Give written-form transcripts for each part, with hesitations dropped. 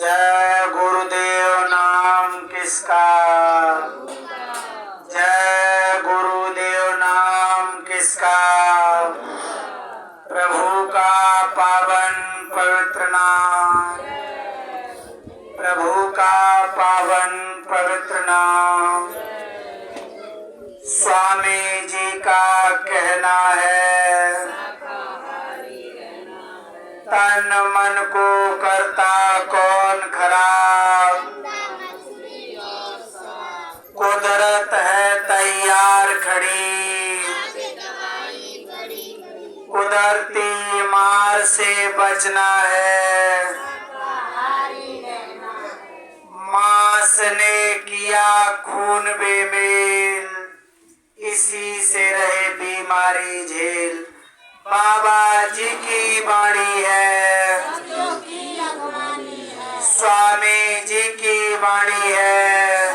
जय गुरुदेव नाम किसका, जय गुरुदेव नाम किसका। प्रभु का पावन पवित्र नाम, प्रभु का पावन पवित्र नाम। स्वामी जी का कहना है, तन मन को करता कौन खराब, कुदरत है तैयार खड़ी, कुदरती मार से बचना है। मांस ने किया खून बेमेल, इसी से रहे बीमारी झेल। बाबा जी की वाणी है, स्वामी जी की वाणी है।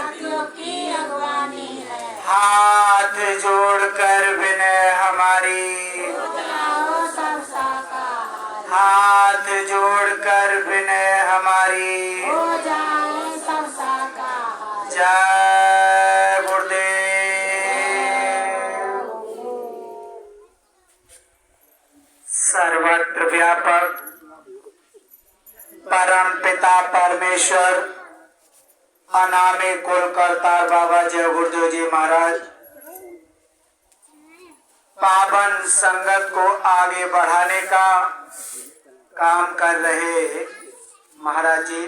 हाथ जोड़कर विनय हमारी, हाथ जोड़कर विनय हमारी। जय गुरुदेव। सर्वत्र व्यापक परम पिता परमेश्वर अनामी कुल करतार बाबा जय गुरुदेव जी महाराज पावन संगत को आगे बढ़ाने का काम कर रहे महाराज जी।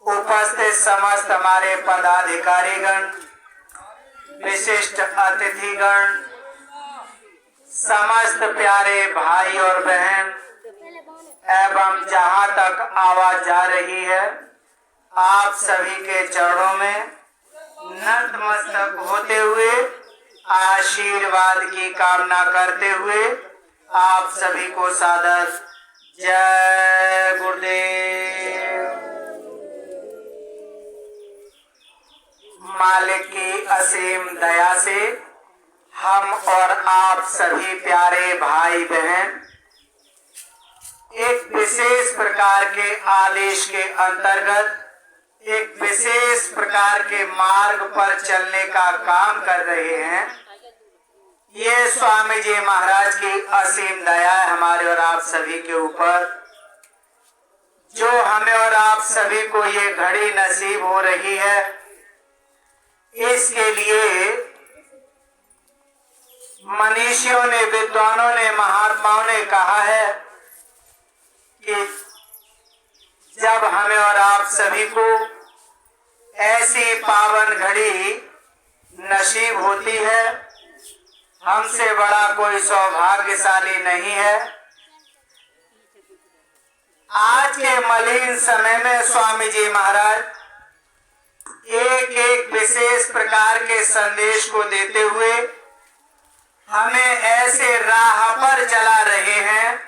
उपस्थित समस्त हमारे पदाधिकारीगण, विशिष्ट अतिथिगण, समस्त प्यारे भाई और बहन एवं जहां तक आवाज जा रही है, आप सभी के चरणों में नतमस्तक होते हुए आशीर्वाद की कामना करते हुए आप सभी को सादर जय गुरुदेव। मालिक की असीम दया से हम और आप सभी प्यारे भाई बहन एक विशेष प्रकार के आदेश के अंतर्गत एक विशेष प्रकार के मार्ग पर चलने का काम कर रहे हैं। ये स्वामी जी महाराज की असीम दया है हमारे और आप सभी के ऊपर, जो हमें और आप सभी को ये घड़ी नसीब हो रही है। इसके लिए मनीषियों ने, विद्वानों ने, महात्माओं ने कहा है कि जब हमें और आप सभी को ऐसी पावन घड़ी नसीब होती है, हमसे बड़ा कोई सौभाग्यशाली नहीं है। आज के मलिन समय में स्वामी जी महाराज एक एक विशेष प्रकार के संदेश को देते हुए हमें ऐसे राह पर चला रहे हैं।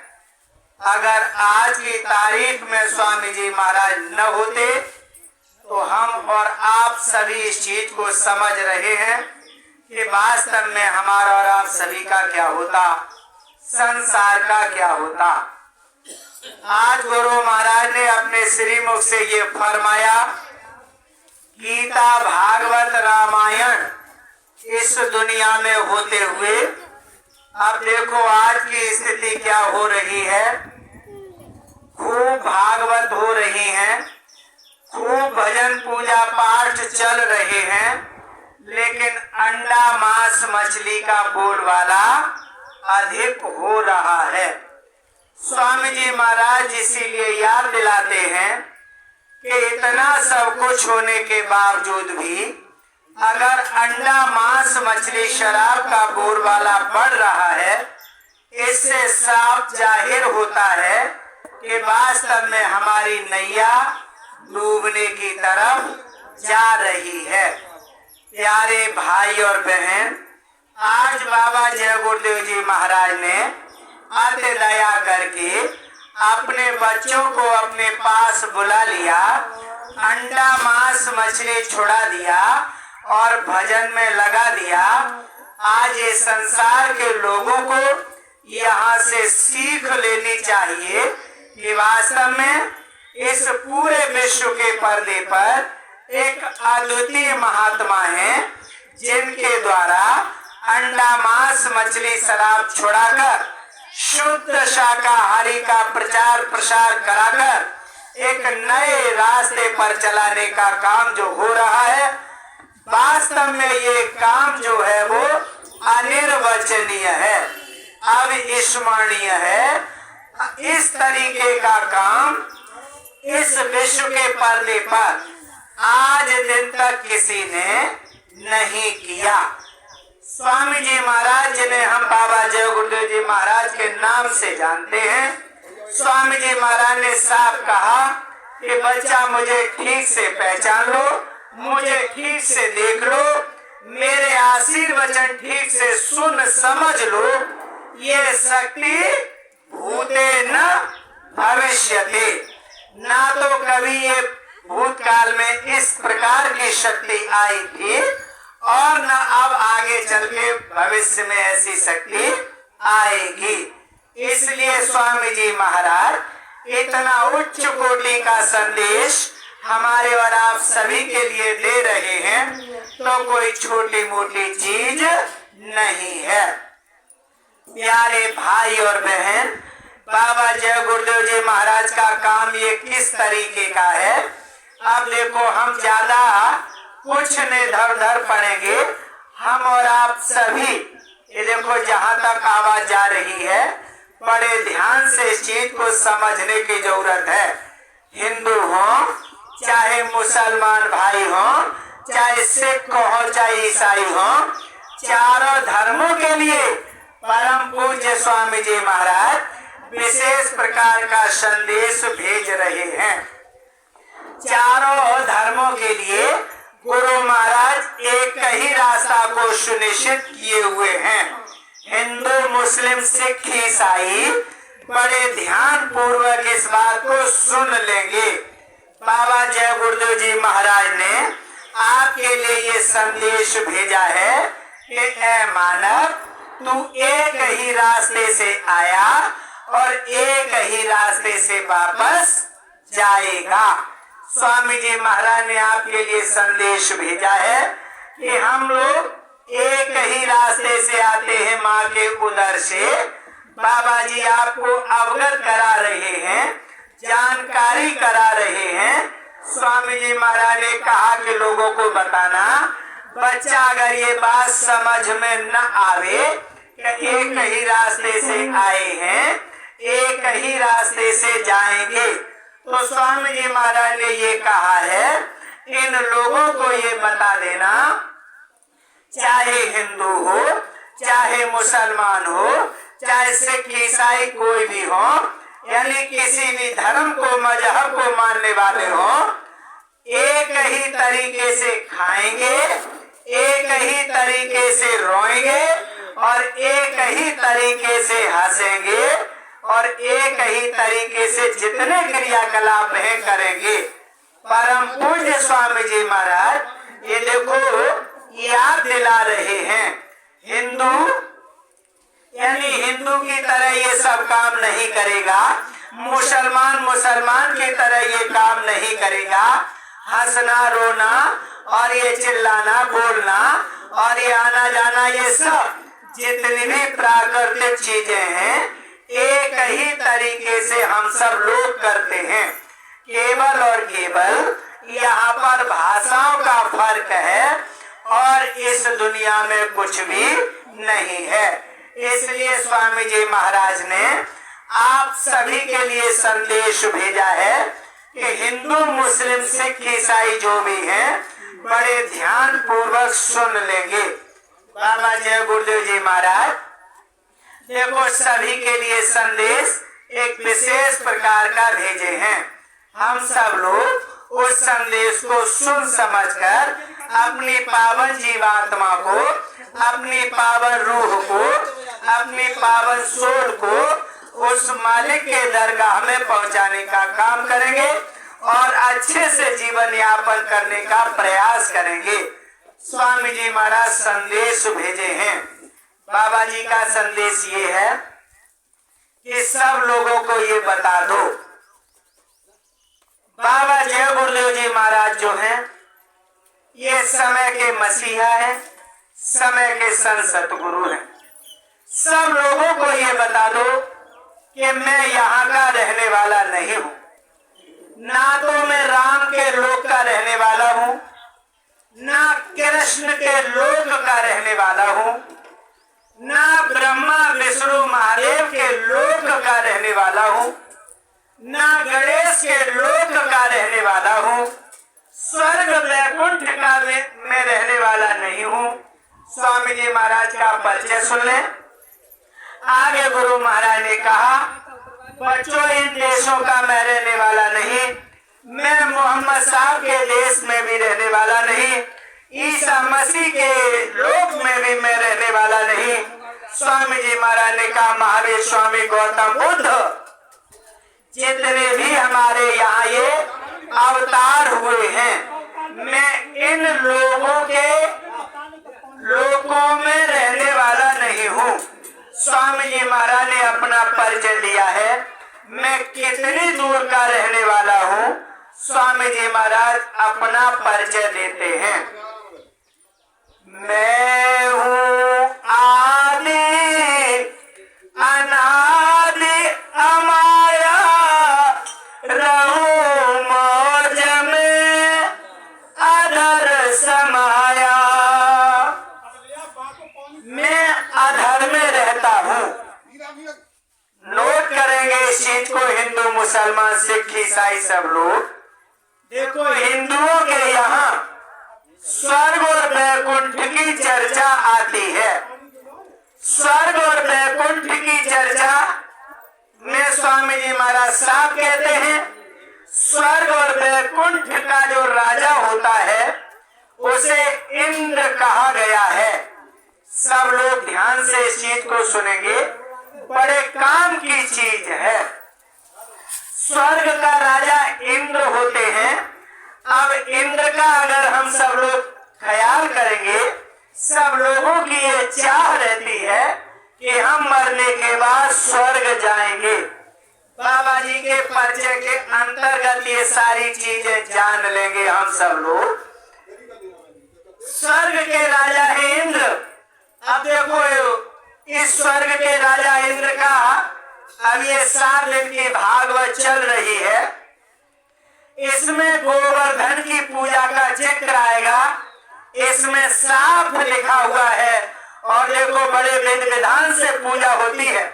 अगर आज की तारीख में स्वामी जी महाराज न होते तो हम और आप सभी इस चीज को समझ रहे हैं कि वास्तव में हमारा और आप सभी का क्या होता, संसार का क्या होता। आज गुरु महाराज ने अपने श्रीमुख से ये फरमाया, गीता भागवत रामायण इस दुनिया में होते हुए अब देखो आज की स्थिति क्या हो रही है। खूब भागवत हो रही हैं, खूब भजन पूजा पाठ चल रहे हैं, लेकिन अंडा मांस मछली का बोलबाला अधिक हो रहा है। स्वामी जी महाराज इसीलिए याद दिलाते हैं कि इतना सब कुछ होने के बावजूद भी अगर अंडा मांस मछली शराब का बोलबाला बढ़ रहा है, इससे साफ जाहिर होता है कि वास्तव में हमारी नैया डूबने की तरफ जा रही है। प्यारे भाई और बहन, आज बाबा जय गुरुदेव जी महाराज ने अति दया करके अपने बच्चों को अपने पास बुला लिया, अंडा मांस मछली छुड़ा दिया और भजन में लगा दिया। आज ये संसार के लोगों को यहाँ से सीख लेनी चाहिए कि वास्तव में इस पूरे विश्व के पर्दे पर एक अद्वितीय महात्मा है, जिनके द्वारा अंडा मांस मछली शराब छुड़ाकर शुद्ध शाकाहारी का प्रचार प्रसार कराकर एक नए रास्ते पर चलाने का काम जो हो रहा है, वास्तव में ये काम जो है वो अनिर्वचनीय है, अविस्मरणीय है। इस तरीके का काम इस विश्व के पर्दे पर आज दिन तक किसी ने नहीं किया। स्वामी जी महाराज, जिन्हें हम बाबा जय गुरुदेव जी महाराज के नाम से जानते हैं, स्वामी जी महाराज ने साफ कहा कि बच्चा मुझे ठीक से पहचान लो, मुझे ठीक से देख लो, मेरे आशीर्वचन ठीक से सुन समझ लो। ये शक्ति भूते न भविष्यते, ना तो कभी ये भूतकाल में इस प्रकार की शक्ति आई थी और न अब आगे चल के भविष्य में ऐसी शक्ति आएगी। इसलिए स्वामी जी महाराज इतना उच्च कोटि का संदेश हमारे और आप सभी के लिए दे रहे हैं, तो कोई छोटी मोटी चीज नहीं है। प्यारे भाई और बहन, बाबा जय गुरुदेव जी महाराज का काम ये किस तरीके का है, अब देखो हम ज्यादा कुछ नहीं धर पड़ेंगे, हम और आप सभी ये देखो जहाँ तक आवाज जा रही है, बड़े ध्यान से इस चीज को समझने की जरूरत है। हिंदू हो चाहे मुसलमान भाई हो, चाहे सिख हो चाहे ईसाई हो, चारों धर्मों के लिए परम पूज्य स्वामी जी महाराज विशेष प्रकार का संदेश भेज रहे हैं। चारों धर्मों के लिए गुरु महाराज एक ही रास्ता को सुनिश्चित किए हुए हैं। हिंदू मुस्लिम सिख ईसाई बड़े ध्यान पूर्वक इस बात को सुन लेंगे। बाबा जय गुरुदेव जी महाराज ने आपके लिए ये संदेश भेजा है कि ऐ मानव, तू एक ही रास्ते से आया और एक ही रास्ते से वापस जाएगा। स्वामी जी महाराज ने आपके लिए संदेश भेजा है कि हम लोग एक ही रास्ते से आते हैं, माँ के उदर से। बाबा जी आपको अवगत करा रहे हैं, जानकारी करा रहे हैं। स्वामी जी महाराज ने कहा कि लोगों को बताना, बच्चा अगर ये बात समझ में न आवे कि एक ही रास्ते से आए हैं, एक ही रास्ते से जाएंगे, तो स्वामी जी महाराज ने ये कहा है इन लोगों को ये बता देना, चाहे हिंदू हो चाहे मुसलमान हो चाहे सिख ईसाई कोई भी हो, यानी किसी भी धर्म को मजहब को मानने वाले हो, एक ही तरीके से खाएंगे, एक ही तरीके से रोएंगे और एक ही तरीके से हंसेंगे और एक ही तरीके से जितने क्रियाकलाप है करेंगे। परम पूज्य स्वामी जी महाराज ये देखो याद दिला रहे हैं, हिंदू यानी हिंदू की तरह ये सब काम नहीं करेगा, मुसलमान की तरह ये काम नहीं करेगा। हंसना रोना और ये चिल्लाना बोलना और ये आना जाना, ये सब जितनी भी प्राकृतिक चीजें हैं एक ही तरीके से हम सब लोग करते हैं। केवल और केवल यहाँ पर भाषाओं का फर्क है और इस दुनिया में कुछ भी नहीं है। इसलिए स्वामी जी महाराज ने आप सभी के लिए संदेश भेजा है कि हिंदू मुस्लिम सिख ईसाई जो भी हैं बड़े ध्यान पूर्वक सुन लेंगे। बाबा जय गुरुदेव जी महाराज देखो सभी के लिए संदेश एक विशेष प्रकार का भेजे हैं। हम सब लोग उस संदेश को सुन समझकर अपनी पावन जीवात्मा को, अपनी पावन रूह को, अपनी पावन सोल को उस मालिक के दरगाह में पहुंचाने का काम करेंगे और अच्छे से जीवन यापन करने का प्रयास करेंगे। स्वामी जी महाराज संदेश भेजे हैं। बाबा जी का संदेश ये है कि सब लोगों को ये बता दो बाबा जय गुरुदेव जी महाराज जो हैं ये समय के मसीहा हैं, समय के संत सतगुरु हैं। सब लोगों को ये बता दो कि मैं यहाँ का रहने वाला नहीं हूँ, ना तो मैं राम के लोक का रहने वाला हूँ, ना कृष्ण के लोक का रहने वाला हूँ, ना ब्रह्मा विष्णु महादेव के लोक का रहने वाला हूँ, ना गणेश के लोक का रहने वाला हूँ, स्वर्ग वैकुंठ का मैं रहने वाला नहीं हूँ। स्वामी जी महाराज का परिचय सुन लें। आगे गुरु महाराज ने कहा, बच्चों इन देशों का मैं रहने वाला नहीं, मैं मोहम्मद साहब के देश में भी रहने वाला नहीं, ईसा मसीह के लोक में भी मैं रहने वाला नहीं। स्वामी जी महाराज ने कहा, महावीर स्वामी गौतम बुद्ध जितने भी हमारे यहाँ ये अवतार हुए हैं, मैं इन लोगों के लोकों में रहने वाला नहीं हूँ। स्वामी जी महाराज ने अपना परिचय दिया है, मैं कितनी दूर का रहने वाला हूँ। स्वामी जी महाराज अपना परिचय देते हैं। मैं हूँ आदि अनादि अमाया, रहूं मौज में अधर समाया। मैं अधर में रहता हूँ। नोट करेंगे इस चीज को हिंदू मुसलमान सिख ईसाई सब लोग। देखो हिंदुओं के यहाँ स्वर्ग और वैकुंठ की चर्चा आती है। स्वर्ग और वैकुंठ की चर्चा में स्वामी जी महाराज साहब कहते हैं, स्वर्ग और वैकुंठ का जो राजा होता है उसे इंद्र कहा गया है। सब लोग ध्यान से इस चीज को सुनेंगे, बड़े काम की चीज है। स्वर्ग का राजा इंद्र होते हैं। अब इंद्र का अगर हम सब लोग ख्याल करेंगे, सब लोगों की ये चाह रहती है कि हम मरने के बाद स्वर्ग जाएंगे। बाबा जी के परिचय के अंतर्गत ये सारी चीजें जान लेंगे हम सब लोग। स्वर्ग के राजा है इंद्र। अब देखो इस स्वर्ग के राजा इंद्र का अब ये 7 दिन की भागवत चल रही है। इसमें गोवर्धन की पूजा का जिक्र आएगा। इसमें साफ लिखा हुआ है और देखो बड़े विधि विधान से पूजा होती है।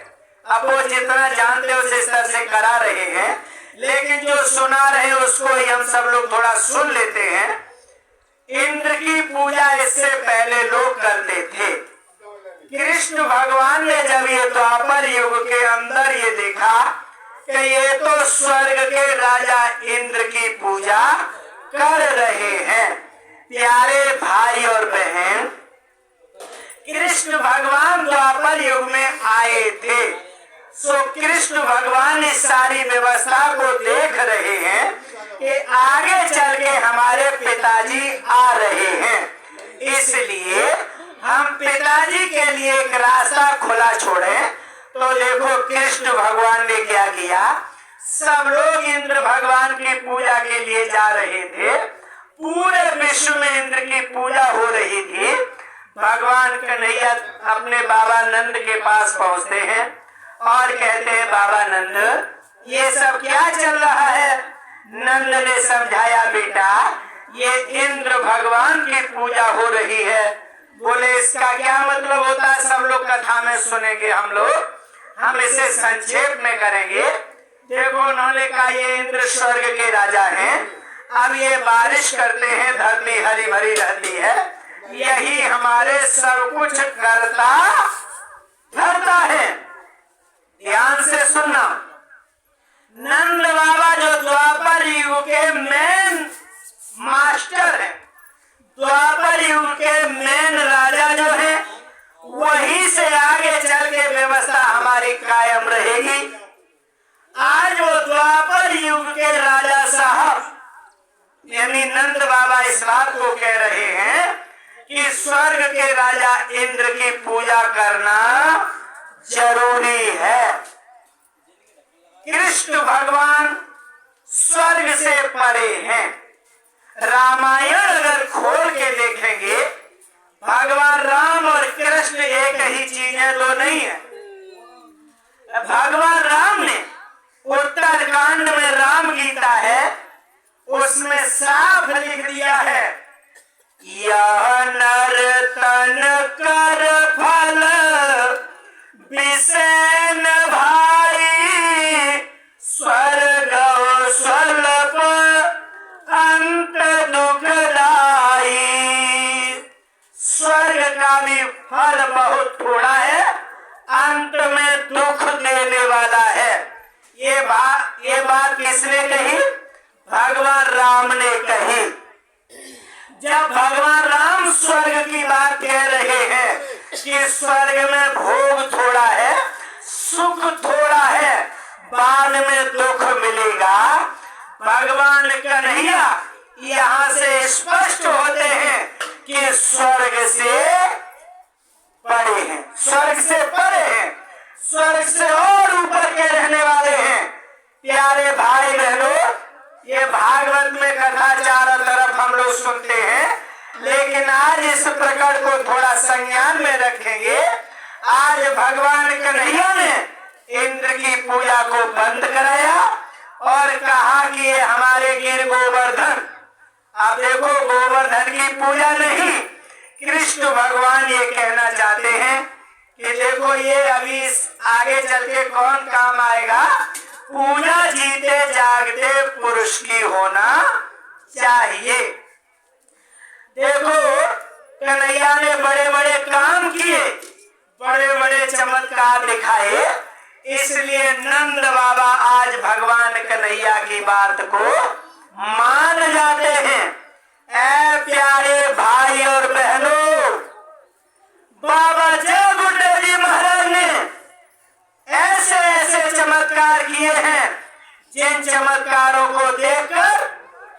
अब वो जितना जानते हो उस तरह से करा रहे हैं, लेकिन जो सुना रहे उसको ही हम सब लोग थोड़ा सुन लेते हैं। इंद्र की पूजा इससे पहले लोग करते थे। कृष्ण भगवान ने जब ये द्वापर युग के अंदर ये देखा कि ये तो स्वर्ग के राजा इंद्र की पूजा कर रहे हैं। प्यारे भाई और बहन, कृष्ण भगवान द्वापर युग में आए थे। सो कृष्ण भगवान इस सारी व्यवस्था को देख रहे हैं कि आगे चल के हमारे पिताजी आ रहे हैं, इसलिए हम पिताजी के लिए एक रास्ता खुला छोड़े। तो देखो कृष्ण भगवान ने क्या किया, सब लोग इंद्र भगवान की पूजा के लिए जा रहे थे। पूरे विश्व में इंद्र की पूजा हो रही थी। भगवान कन्हैया अपने बाबा नंद के पास पहुंचते हैं और कहते हैं, बाबा नंद ये सब क्या चल रहा है। नंद ने समझाया, बेटा ये इंद्र भगवान की पूजा हो रही है। बोले इसका क्या मतलब होता है, सब लोग कथा में सुनेंगे हम इसे संक्षेप में करेंगे। देखो उन्होंने कहा ये इंद्र स्वर्ग के राजा हैं। अब ये बारिश करते हैं, धरती हरी भरी रहती है, यही हमारे सब कुछ करता धरता है। ध्यान से सुनना, नंद बाबा जो द्वापर युग के मेन मास्टर है, द्वापर युग के मेन राजा जो है, वहीं से आगे चल के व्यवस्था हमारी कायम रहेगी। आज वो द्वापर युग के राजा साहब यानी नंद बाबा इस बात को कह रहे हैं कि स्वर्ग के राजा इंद्र की पूजा करना जरूरी है। कृष्ण भगवान स्वर्ग से रामायण अगर खोल के देखेंगे, भगवान राम और कृष्ण एक ही चीजें तो नहीं है। भगवान राम ने उत्तरकांड में राम गीता है, उसमें साफ लिख दिया है, यह नर तन कर फल विषय भाई, स्वर्ग स्वल्प अंत दुखदाई। स्वर्ग का भी फल बहुत थोड़ा है, अंत में दुख देने वाला है। ये बात किसने कही? भगवान राम ने कही। जब भगवान राम स्वर्ग की बात कह रहे हैं कि स्वर्ग में भोग थोड़ा है, सुख थोड़ा है, बाद में दुख मिलेगा, भगवान कन्हैया यहाँ से स्पष्ट होते हैं कि स्वर्ग से परे हैं, स्वर्ग से परे हैं, स्वर्ग से और ऊपर के रहने वाले हैं। प्यारे भाई बहनों, ये भागवत में कथा चारों तरफ हम लोग सुनते हैं, लेकिन आज इस प्रकरण को थोड़ा संज्ञान में रखेंगे। आज भगवान कन्हैया ने इंद्र की पूजा को बंद कराया और कहा कि ये हमारे गिर गोवर्धन। आप देखो, गोवर्धन की पूजा नहीं, कृष्ण भगवान ये कहना चाहते हैं कि देखो ये अभी आगे चल के कौन काम आएगा, पूजा जीते जागते पुरुष की होना चाहिए। देखो, कन्हैया ने बड़े बड़े काम किए, बड़े बड़े चमत्कार दिखाए, इसलिए नंद बाबा आज भगवान कन्हैया की बात को मान जाते हैं। ऐ प्यारे भाई और बहनों, बाबा जय गुड्डे जी महाराज ने ऐसे ऐसे चमत्कार किए हैं, जिन चमत्कारों को देखकर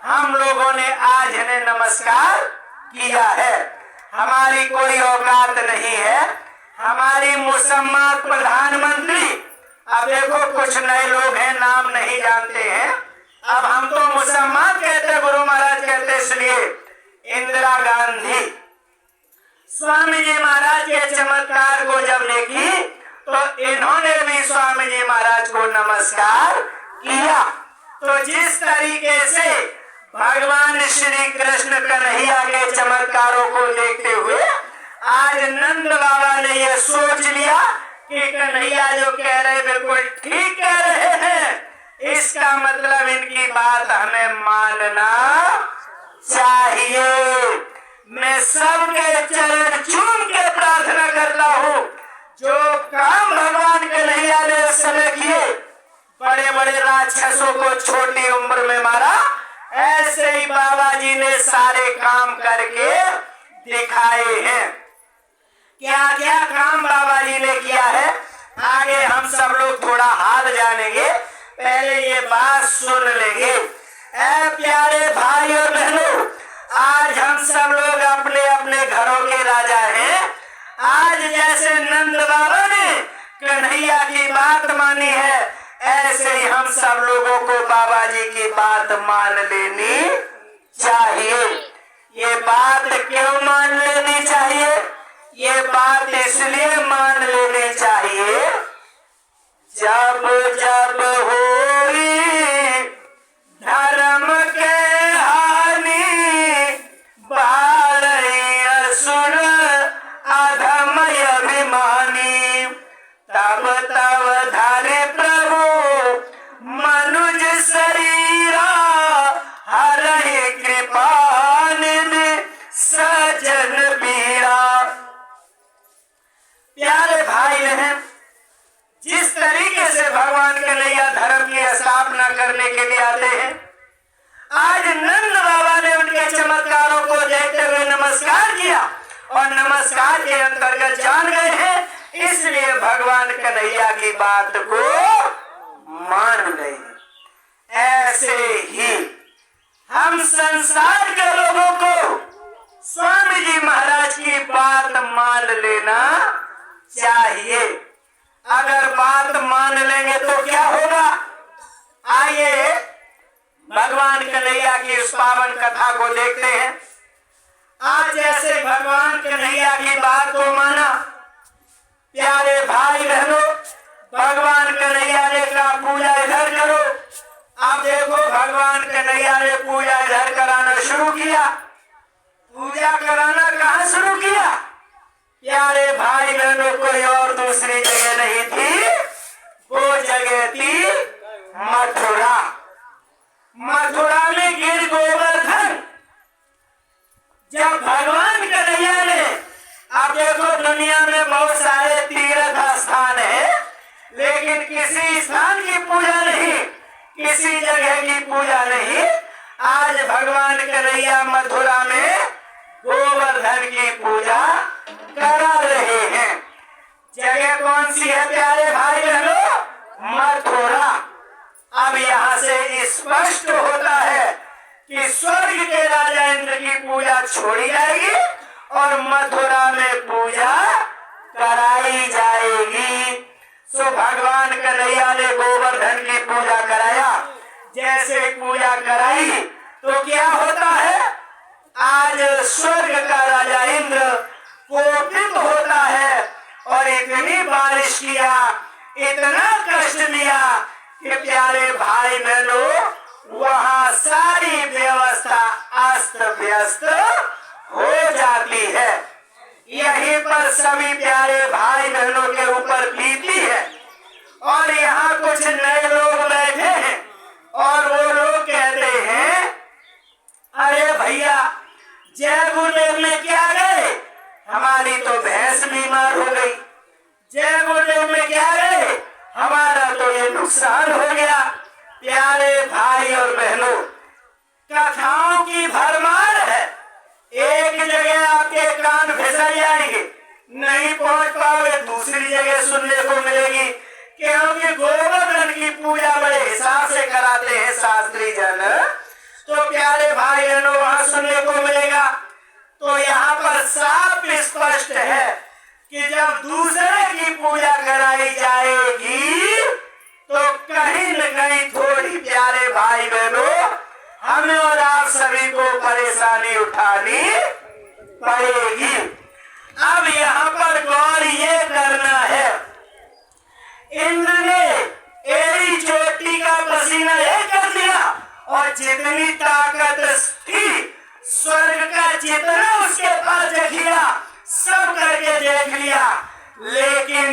हम लोगों ने आज इन्हें नमस्कार किया है। हमारी कोई औकात नहीं है, हमारी मुसम्मात प्रधानमंत्री, अब देखो कुछ नए लोग हैं, नाम नहीं जानते हैं, अब हम तो मुसम्मात कहते, गुरु महाराज कहते, इसलिए इंदिरा गांधी। स्वामी जी महाराज के चमत्कार को जब देखी तो इन्होंने भी स्वामी जी महाराज को नमस्कार किया। तो जिस तरीके से भगवान श्री कृष्ण कन्हैया के चमत्कारों को देखते हुए आज नंद बाबा ने यह सोच लिया कि कन्हैया जो कह रहे बिल्कुल ठीक कह रहे हैं, इसका मतलब इनकी बात हमें मानना चाहिए। मैं सबके चरण चूम के प्रार्थना करता हूँ, जो काम भगवान कन्हैया ने उस समय किए, बड़े बड़े राक्षसों को छोटी उम्र में मारा, ऐसे ही बाबा जी ने सारे काम करके दिखाए हैं। क्या क्या काम बाबा जी ने किया है, आगे हम सब लोग थोड़ा हाल जानेंगे, पहले ये बात सुन लेंगे। ऐ प्यारे भाई और बहनों, आज हम सब लोग अपने अपने घरों के राजा हैं। आज जैसे नंद बाबा ने कन्हैया की बात मानी है, ऐसे ही हम सब लोगों को बाबा जी की बात मान लेनी चाहिए। ये बात क्यों मान लेनी चाहिए? ये बात इसलिए मान लेनी चाहिए, जब जब होई धर्म के हानि, बालई असुर अधम अभिमानी, तब तब धरे प्रभु मनुज शरीरा, हरहि कृपा निधि सजन पीड़ा। प्यारे भाई बहन, जिस तरीके से भगवान कन्हैया धर्म की स्थापना करने के लिए आते हैं, आज नंद बाबा ने उनके चमत्कारों को देखते हुए नमस्कार किया और नमस्कार के अंतर्गत जान गए हैं, इसलिए भगवान कन्हैया की बात को मान गए। ऐसे ही हम संसार के लोगों को स्वामी जी महाराज की बात मान लेना चाहिए। अगर बात मान लेंगे तो क्या होगा? आइए भगवान कन्हैया की की उस पावन कथा को देखते हैं। आज जैसे भगवान कन्हैया की बात को माना, प्यारे भाई बहनों, भगवान कन्हैया ने कहा पूजा इधर करो। अब देखो भगवान कन्हैया ने पूजा इधर कराना शुरू किया। पूजा कराना कहाँ शुरू किया? प्यारे भाई बहनों, कोई और दूसरी जगह नहीं थी, वो जगह थी मथुरा। मथुरा में गिर गोवर्धन। जब भगवान कन्हैया ने, अब देखो दुनिया में बहुत सारे तीर्थ स्थान है, लेकिन किसी स्थान की पूजा नहीं, किसी जगह की पूजा नहीं। आज भगवान कन्हैया मथुरा में गोवर्धन की पूजा करा रहे हैं। जगह कौन सी है प्यारे भाई बहनों? मथुरा। अब यहाँ से स्पष्ट होता है कि स्वर्ग के राजा इंद्र की पूजा छोड़ी जाएगी और मथुरा में पूजा कराई जाएगी। सो भगवान कन्हैया ने गोवर्धन की पूजा कराया। जैसे पूजा कराई तो क्या होता है? आज स्वर्ग का राजा इंद्र कोपित होता है और इतनी बारिश किया, इतना कष्ट लिया कि प्यारे भाई बहनों वहां सारी व्यवस्था अस्त व्यस्त हो जाती है। यहीं पर सभी प्यारे भाई बहनों के ऊपर बीती है। और यहाँ कुछ नए लोग बैठे हैं और वो लोग कहते हैं, अरे भैया जय गुरुदेव में क्या गए, हमारी तो भैंस बीमार हो गई। जय गुरुदेव में क्या गए, हमारा तो ये नुकसान हो गया। प्यारे भाई और बहनों, कथाओं की भरमार है। एक जगह आपके कान फिसल जाएंगे, नहीं पहुंच पाओगे, दूसरी जगह सुनने को मिलेगी। क्योंकि गोवर्धन की पूजा बड़े हिसाब से कराते हैं शास्त्री जन, तो प्यारे भाई बहनों वहां सुनने को मिलेगा। तो यहाँ पर साफ स्पष्ट है कि जब दूसरे की पूजा कराई जाएगी तो कहीं न कहीं थोड़ी प्यारे भाई बहनों हमें और आप सभी को परेशानी उठानी पड़ेगी। अब यहाँ पर गौर ये करना है, इंद्र ने एड़ी चोटी का पसीना एक कर दिया और जितनी ताकत थी स्वर्ग का जितना उसके पास देखिया सब करके देख लिया। लेकिन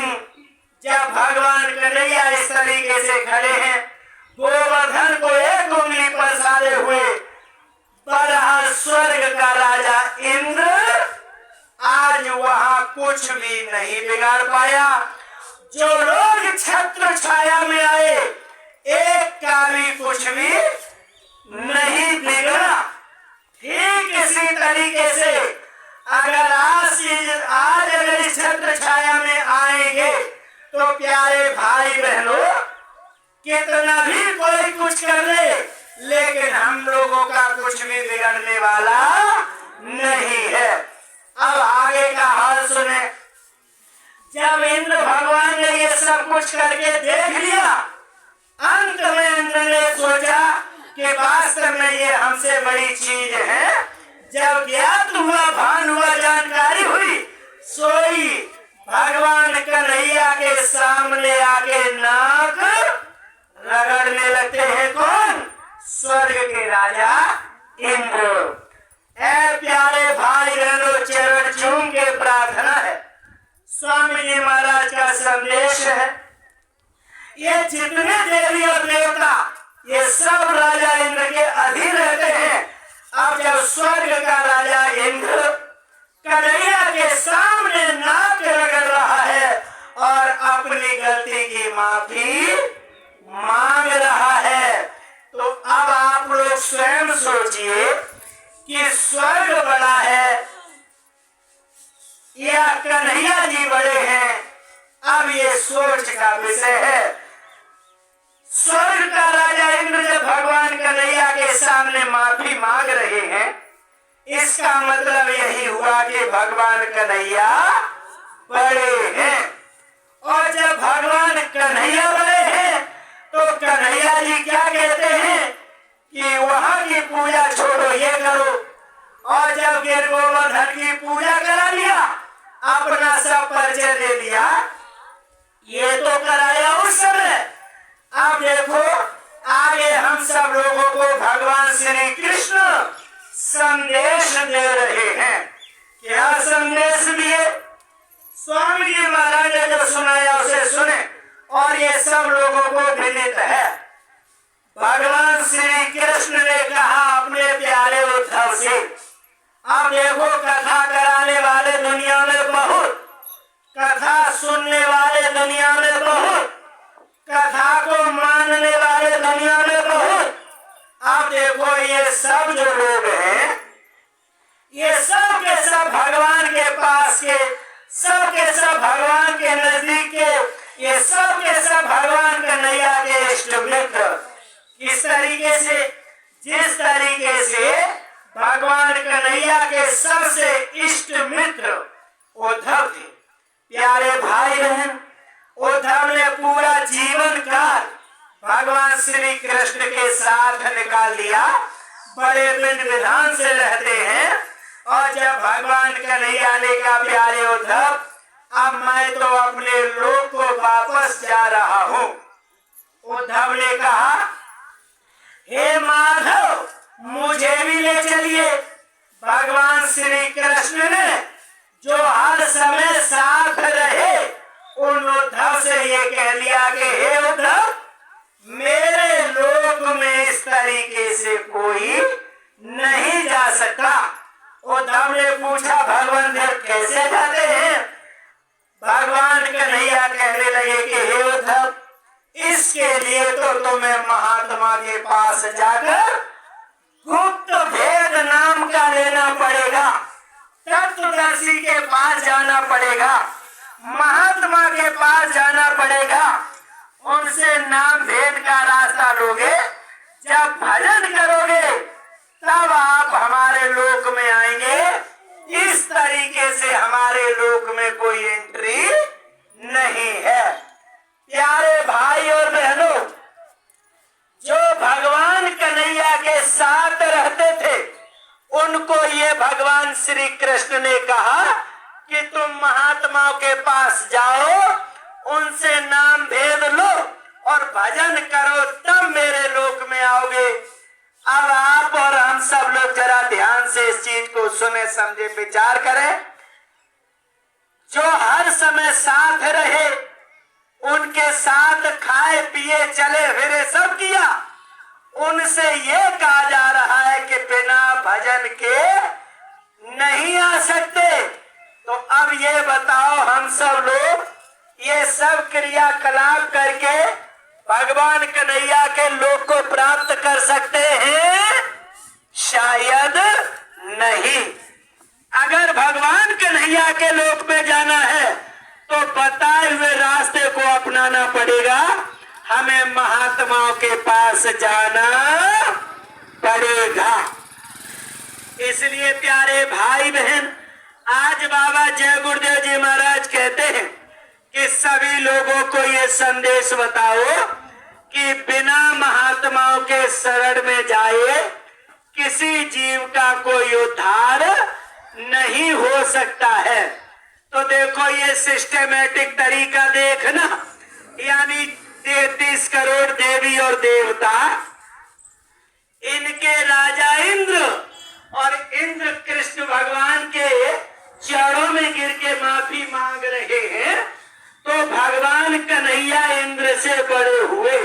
जब भगवान कन्हैया इस तरीके से खड़े हैं, गोवर्धन को एक उंगली पर साधे हुए, बड़ा स्वर्ग का राजा इंद्र आज वहां कुछ भी नहीं बिगाड़ पाया। जो लोग छत्र छाया में आए, एक का भी कुछ भी नहीं बिगड़ा। ठीक इसी तरीके से अगर आज अगर इस छत्र छाया में आएंगे तो प्यारे भाई बहनों कितना भी कोई कुछ कर ले, लेकिन हम लोगों का कुछ भी बिगड़ने वाला नहीं है। अब आगे का हाल सुने। जब इंद्र भगवान ने ये सब कुछ करके देख लिया, अंत में इंद्र ने सोचा कि वास्तव में ये हमसे बड़ी चीज है। जब ज्ञात हुआ, भान हुआ, जानकारी हुई, सोई भगवान कन्हैया के सामने आके नाक रगड़ने लगते हैं। कौन? स्वर्ग के राजा इंद्र। ऐ प्यारे भाई बहनों, चरण चूम के प्रार्थना है, स्वामी जी महाराज का संदेश है। ये जितने देवी और देवता ये सब राजा इंद्र के अधीन रहते हैं। अब जब स्वर्ग का राजा इंद्र कन्हैया के सामने नाक रगड़ रहा है और अपनी गलती की माफी मांग रहा है, तो अब आप लोग स्वयं सोचिए कि स्वर्ग बड़ा है या कन्हैया जी बड़े हैं। अब ये सोच का विषय है। स्वर्ग का राजा इंद्र जब भगवान कन्हैया के सामने माफी मांग रहे हैं, इसका मतलब यही हुआ कि भगवान कन्हैया बड़े हैं। और जब भगवान कन्हैया बड़े हैं तो कन्हैया जी क्या कहते हैं कि वहां की पूजा सब परिचय दे दिया। ये तो कराया उस समय। अब देखो आगे हम सब लोगों को भगवान श्री कृष्ण संदेश दे रहे हैं। क्या संदेश दिए? स्वामी जी महाराज ने जो सुनाया उसे सुने और ये सब लोगों को विदित है। भगवान श्री कृष्ण ने कहा अपने प्यारे उद्धव से, अब देखो कथा कराने वाले दुनिया में बहुत, कथा सुनने वाले दुनिया में बहुत, कथा को मानने वाले दुनिया में बहुत। अब देखो ये सब जो लोग हैं, ये सब के सब भगवान के पास के, सब के सब भगवान के नजदीक के, ये सब के सब भगवान कन्हैया के इष्ट मित्र। किस तरीके से? जिस तरीके से भगवान कन्हैया के सबसे इष्ट मित्र उद्धव थे। प्यारे भाई बहन, उद्धव ने पूरा जीवन काल भगवान श्री कृष्ण के साथ निकाल दिया। बड़े विधि विधान से रहते हैं। और जब भगवान कन्हैया ने कहा प्यारे उद्धव, अब मैं तो अपने लोक को वापस जा रहा हूँ। उद्धव ने कहा हे माधव, मुझे भी ले चलिए। भगवान श्री कृष्ण ने जो हर समय साथ रहे उन उद्धव से ये कह दिया कि हे उद्धव, मेरे लोक में इस तरीके से कोई नहीं जा सकता। उद्धव ने पूछा भगवान फिर कैसे जाते हैं? भगवान कन्हैया कहने लगे कि हे उद्धव, इसके लिए तो तुम्हें महात्मा के पास जाकर गुप्त भेद नाम का लेना पड़ेगा, तत्वदर्शी के पास जाना पड़ेगा, महात्मा के पास जाना पड़ेगा। उनसे नाम भेद का रास्ता लोगे, जब भजन करोगे तब आप हमारे लोक में आएंगे। इस तरीके से हमारे लोक में कोई एंट्री नहीं है। प्यारे भाई और बहनों, जो भगवान कन्हैया के साथ रहते थे उनको ये भगवान श्री कृष्ण ने कहा कि तुम महात्माओं के पास जाओ, उनसे नाम भेद लो और भजन करो, तब मेरे लोक में आओगे। अब आप और हम सब लोग जरा ध्यान से इस चीज को सुने, समझे, विचार करें। जो हर समय साथ रहे, उनके साथ खाए पिए चले फिरे सब किया, उनसे ये कहा जा रहा है कि बिना भजन के नहीं आ सकते। तो अब ये बताओ, हम सब लोग ये सब क्रियाकलाप करके भगवान कन्हैया के लोक को प्राप्त कर सकते हैं? शायद नहीं। अगर भगवान कन्हैया के लोक में जाना है तो बताए हुए रास्ते को अपनाना पड़ेगा। हमें महात्माओं के पास जाना पड़ेगा। इसलिए प्यारे भाई बहन, आज बाबा जय गुरुदेव जी महाराज कहते हैं कि सभी लोगों को ये संदेश बताओ कि बिना महात्माओं के शरण में जाए किसी जीव का कोई उद्धार नहीं हो सकता है। तो देखो ये सिस्टेमेटिक तरीका देखना, यानी 33 करोड़ देवी और देवता, इनके राजा इंद्र और इंद्र कृष्ण भगवान के चरणों में गिर के माफी मांग रहे हैं। तो भगवान कन्हैया इंद्र से बड़े हुए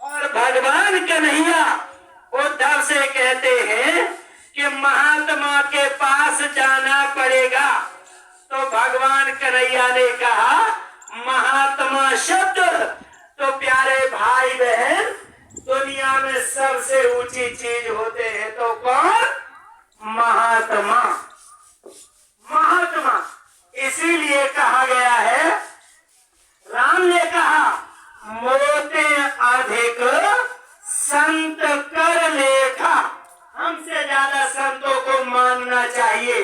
और भगवान कन्हैया उद्धव से कहते हैं कि महात्मा के पास जाना पड़ेगा। तो भगवान कन्हैया ने कहा महात्मा शब्द, तो प्यारे भाई बहन, दुनिया में सबसे ऊंची चीज होते हैं तो कौन? महात्मा। महात्मा इसीलिए कहा गया है, राम ने कहा मोते अधिक संत कर लेखा। हमसे ज्यादा संतों को मानना चाहिए।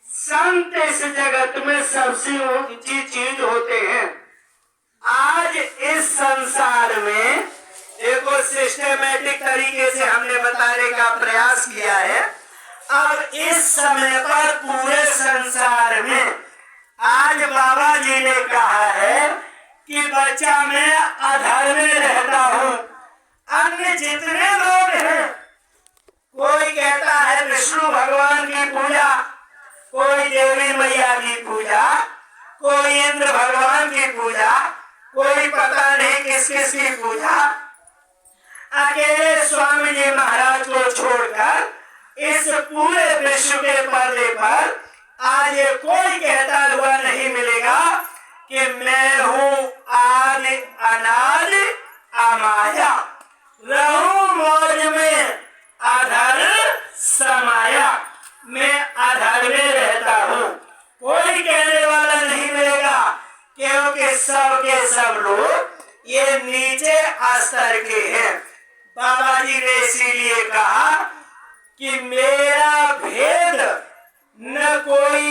संत इस जगत में सबसे ऊंची चीज होते हैं। आज इस संसार में देखो सिस्टेमेटिक तरीके से हमने बताने का प्रयास किया है। अब इस समय पर पूरे संसार में आज बाबा जी ने कहा है कि बच्चा मैं अधर में रहता हूँ। अन्य जितने लोग हैं, कोई कहता है विष्णु भगवान की पूजा, कोई देवी मैया की पूजा, कोई इंद्र भगवान की पूजा, कोई पता नहीं किस किस की पूजा। अकेले स्वामी जी महाराज को छोड़कर इस पूरे विश्व के पर्दे पर आज कोई कहता हुआ नहीं मिलेगा कि मैं हूँ आदि अनादि अमाया, रहूं मौज में अधर समाया, मैं अधर में रहता हूँ। कोई कहने वाला नहीं मिलेगा, क्योंकि सब के सब लोग ये नीचे स्तर के हैं। बाबा जी ने इसीलिए कहा कि मेरा भेद न कोई